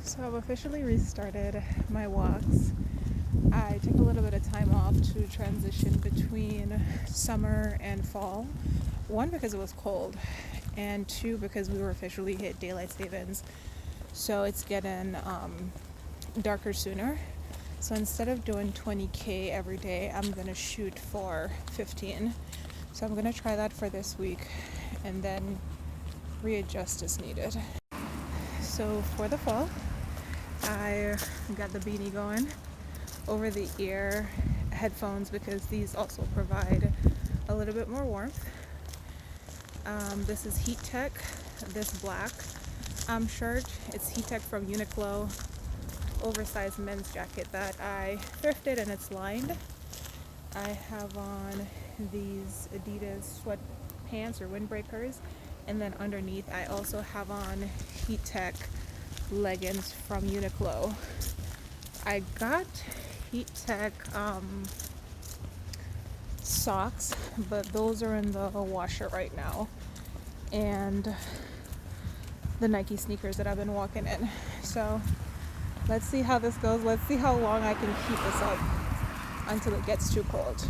So I've officially restarted my walks. I took a little bit of time off to transition between summer and fall. One, because it was cold, and two, because we were officially hit daylight savings. So it's getting darker sooner. So instead of doing 20K every day, I'm going to shoot for 15. So I'm going to try that for this week and then readjust as needed. So for the fall, I got the beanie going, over the ear headphones because these also provide a little bit more warmth. This is Heat Tech, this black shirt. It's Heat Tech from Uniqlo, oversized men's jacket that I thrifted and it's lined. I have on these Adidas sweatpants or windbreakers, and then underneath I also have on Heat Tech leggings from Uniqlo. I got Heat Tech socks, but those are in the washer right now, and the Nike sneakers that I've been walking in. So let's see how this goes. Let's see how long I can keep this up until it gets too cold.